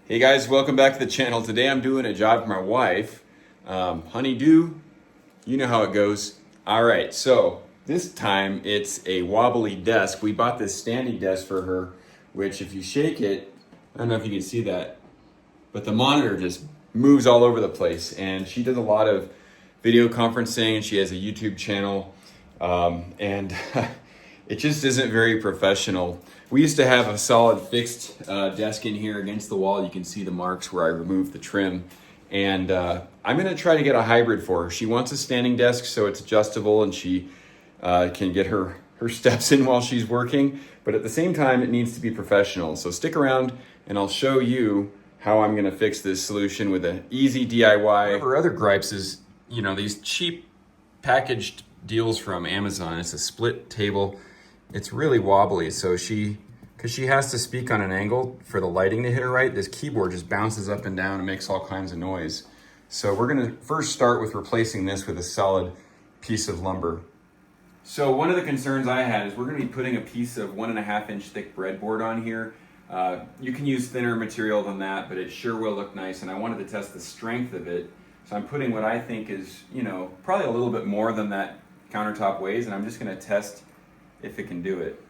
Hey guys, welcome back to the channel. Today I'm doing a job for my wife. Honeydew, you know how it goes. All right, so this time it's a wobbly desk. We bought this standing desk for her, which if you shake it, I don't know if you can see that, but the monitor just moves all over the place. And she does a lot of video conferencing and she has a YouTube channel. And it just isn't very professional. We used to have a solid fixed desk in here against the wall. You can see the marks where I removed the trim. And I'm gonna try to get a hybrid for her. She wants a standing desk so it's adjustable and she can get her steps in while she's working. But at the same time, it needs to be professional. So stick around and I'll show you how I'm gonna fix this solution with an easy DIY. One of her other gripes is, you know, these cheap packaged deals from Amazon. It's a split table. It's really wobbly, so because she has to speak on an angle for the lighting to hit her right, this keyboard just bounces up and down and makes all kinds of noise. So we're gonna first start with replacing this with a solid piece of lumber. So one of the concerns I had is we're gonna be putting a piece of 1.5 inch thick breadboard on here. You can use thinner material than that, but it sure will look nice, and I wanted to test the strength of it. So I'm putting what I think is, you know, probably a little bit more than that countertop weighs, and I'm just gonna test if it can do it.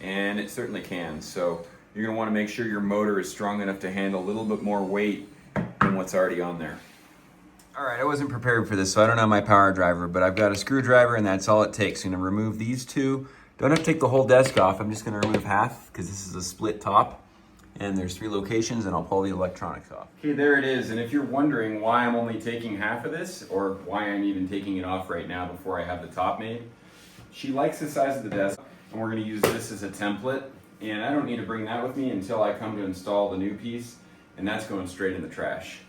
And it certainly can. So you're gonna wanna make sure your motor is strong enough to handle a little bit more weight than what's already on there. All right, I wasn't prepared for this, so I don't have my power driver, but I've got a screwdriver and that's all it takes. I'm gonna remove these two. Don't have to take the whole desk off. I'm just gonna remove half because this is a split top. And there's 3 locations and I'll pull the electronics off. Okay, there it is. And if you're wondering why I'm only taking half of this or why I'm even taking it off right now before I have the top made, she likes the size of the desk and we're gonna use this as a template. And I don't need to bring that with me until I come to install the new piece, and that's going straight in the trash.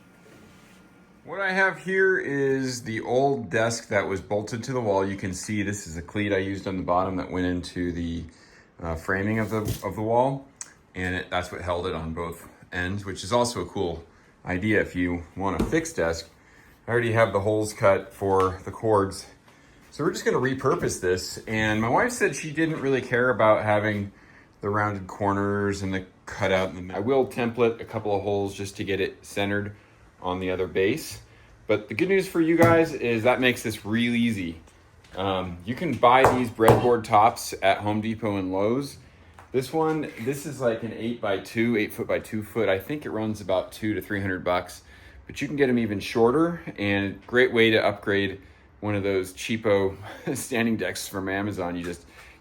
What I have here is the old desk that was bolted to the wall. You can see this is a cleat I used on the bottom that went into the framing of the wall. And that's what held it on both ends, which is also a cool idea if you want a fixed desk. I already have the holes cut for the cords. So we're just gonna repurpose this. And my wife said she didn't really care about having the rounded corners and the cutout. I will template a couple of holes just to get it centered on the other base. But the good news for you guys is that makes this real easy. You can buy these breadboard tops at Home Depot and Lowe's. This is like an 8 foot by 2 foot. I think it runs about $200 to $300, but you can get them even shorter, and great way to upgrade one of those cheapo standing decks from Amazon.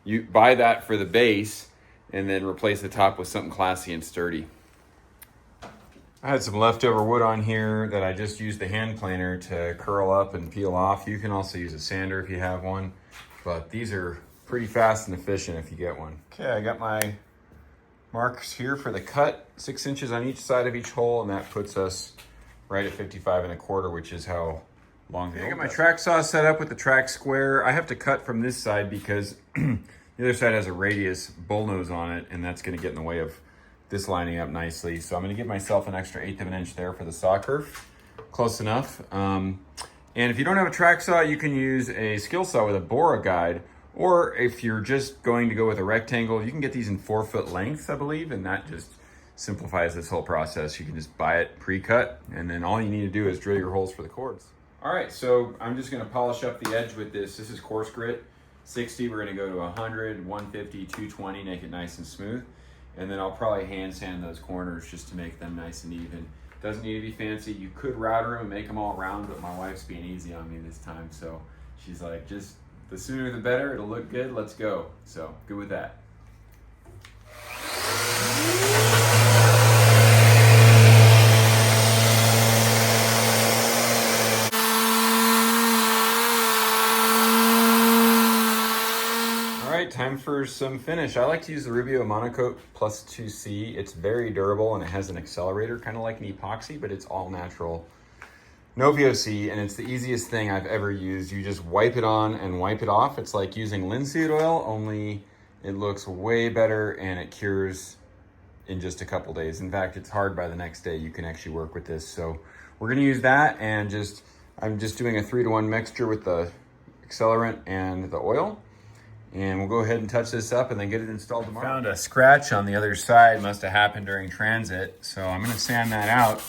You buy that for the base and then replace the top with something classy and sturdy. I had some leftover wood on here that I just used the hand planer to curl up and peel off. You can also use a sander if you have one, but these are pretty fast and efficient if you get one. Okay, I got my marks here for the cut, 6 inches on each side of each hole, and that puts us right at 55 1/4, which is how long I got my track saw set up with the track square. I have to cut from this side because the other side has a radius bullnose on it, and that's gonna get in the way of this lining up nicely. So I'm gonna give myself an extra 1/8 of an inch there for the saw curve. Close enough. And if you don't have a track saw, you can use a skill saw with a bora guide. Or if you're just going to go with a rectangle, you can get these in 4 foot lengths, I believe, and that just simplifies this whole process. You can just buy it pre-cut, and then all you need to do is drill your holes for the cords. All right, so I'm just gonna polish up the edge with this. This is coarse grit, 60. We're gonna go to 100, 150, 220, make it nice and smooth. And then I'll probably hand sand those corners just to make them nice and even. Doesn't need to be fancy. You could router them and make them all round, but my wife's being easy on me this time, so she's like, just the sooner the better, it'll look good, let's go. So, good with that. All right, time for some finish. I like to use the Rubio Monocoat Plus 2C. It's very durable and it has an accelerator, kind of like an epoxy, but it's all natural. No VOC, and it's the easiest thing I've ever used. You just wipe it on and wipe it off. It's like using linseed oil, only it looks way better and it cures in just a couple days. In fact, it's hard by the next day. You can actually work with this. So we're gonna use that, and I'm just doing a 3-to-1 mixture with the accelerant and the oil. And we'll go ahead and touch this up and then get it installed tomorrow. Found a scratch on the other side, must have happened during transit. So I'm gonna sand that out.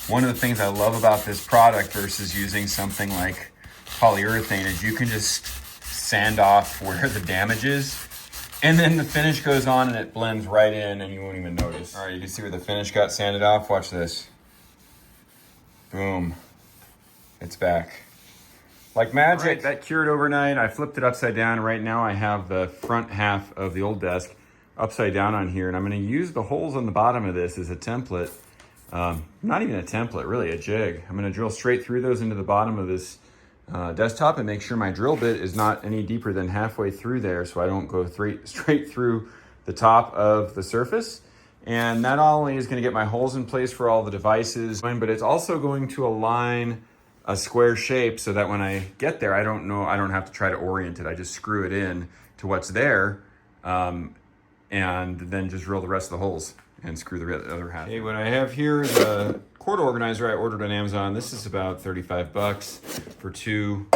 One of the things I love about this product versus using something like polyurethane is you can just sand off where the damage is. And then the finish goes on and it blends right in and you won't even notice. All right, you can see where the finish got sanded off. Watch this. Boom, it's back. Like magic. Right, that cured overnight. I flipped it upside down. Right now I have the front half of the old desk upside down on here, and I'm gonna use the holes on the bottom of this as a template. Not even a template, really a jig. I'm gonna drill straight through those into the bottom of this desktop and make sure my drill bit is not any deeper than halfway through there so I don't go straight through the top of the surface. And that not only is gonna get my holes in place for all the devices, but it's also going to align a square shape so that when I get there, I don't have to try to orient it. I just screw it in to what's there and then just drill the rest of the holes and screw the other half. Okay, what I have here is a cord organizer I ordered on Amazon. This is about 35 bucks for 2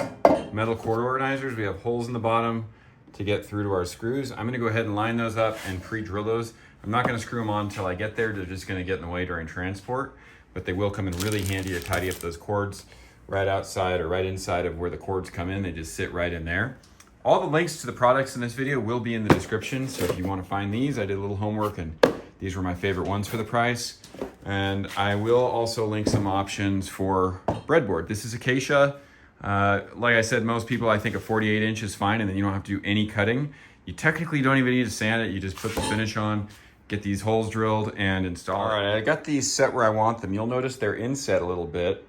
metal cord organizers. We have holes in the bottom to get through to our screws. I'm gonna go ahead and line those up and pre-drill those. I'm not gonna screw them on until I get there. They're just gonna get in the way during transport, but they will come in really handy to tidy up those cords right outside or right inside of where the cords come in. They just sit right in there. All the links to the products in this video will be in the description. So if you want to find these, I did a little homework and these were my favorite ones for the price. And I will also link some options for breadboard. This is acacia. Like I said, most people, I think a 48 inch is fine and then you don't have to do any cutting. You technically don't even need to sand it. You just put the finish on, get these holes drilled and install. All right, I got these set where I want them. You'll notice they're inset a little bit.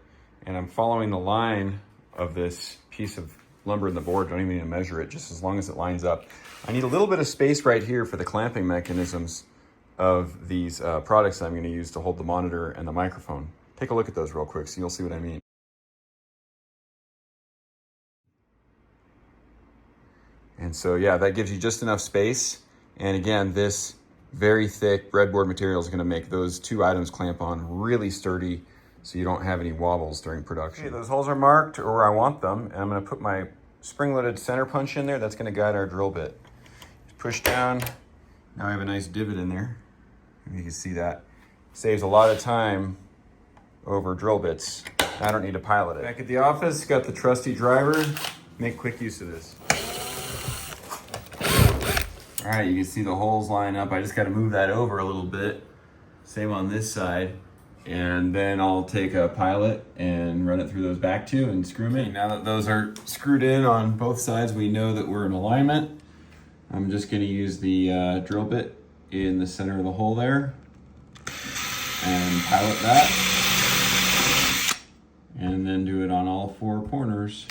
And I'm following the line of this piece of lumber in the board. Don't even need to measure it, just as long as it lines up. I need a little bit of space right here for the clamping mechanisms of these products that I'm gonna use to hold the monitor and the microphone. Take a look at those real quick so you'll see what I mean. And so yeah, that gives you just enough space. And again, this very thick breadboard material is gonna make those 2 items clamp on really sturdy so you don't have any wobbles during production. Okay, those holes are marked or where I want them, and I'm gonna put my spring-loaded center punch in there. That's gonna guide our drill bit. Just push down. Now I have a nice divot in there. You can see that. Saves a lot of time over drill bits. I don't need to pilot it. Back at the office, got the trusty driver. Make quick use of this. All right, you can see the holes line up. I just gotta move that over a little bit. Same on this side. And then I'll take a pilot and run it through those back 2 and screw them in. Now that those are screwed in on both sides, we know that we're in alignment. I'm just gonna use the drill bit in the center of the hole there and pilot that. And then do it on all 4 corners.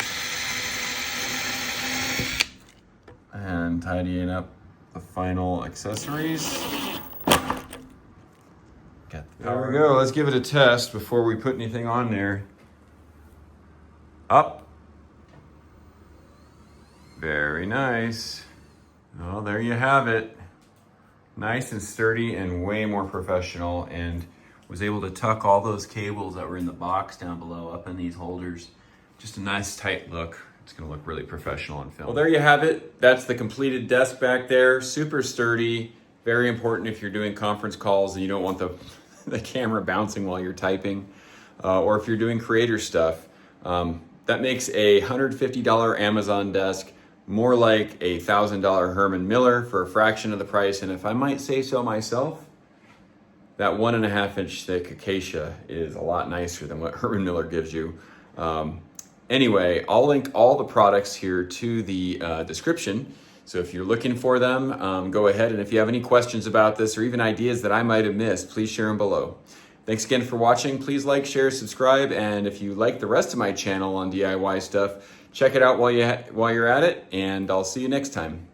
And tidying up the final accessories. There we go, let's give it a test before we put anything on there. Up. Very nice. Well, there you have it. Nice and sturdy and way more professional, and was able to tuck all those cables that were in the box down below up in these holders. Just a nice tight look. It's gonna look really professional on film. Well, there you have it. That's the completed desk back there. Super sturdy. Very important if you're doing conference calls and you don't want the camera bouncing while you're typing, or if you're doing creator stuff. That makes a $150 Amazon desk more like a $1,000 Herman Miller for a fraction of the price. And if I might say so myself, that 1.5 inch thick acacia is a lot nicer than what Herman Miller gives you. Anyway, I'll link all the products here to the description. So if you're looking for them, go ahead. And if you have any questions about this or even ideas that I might have missed, please share them below. Thanks again for watching. Please like, share, subscribe. And if you like the rest of my channel on DIY stuff, check it out while you're at it. And I'll see you next time.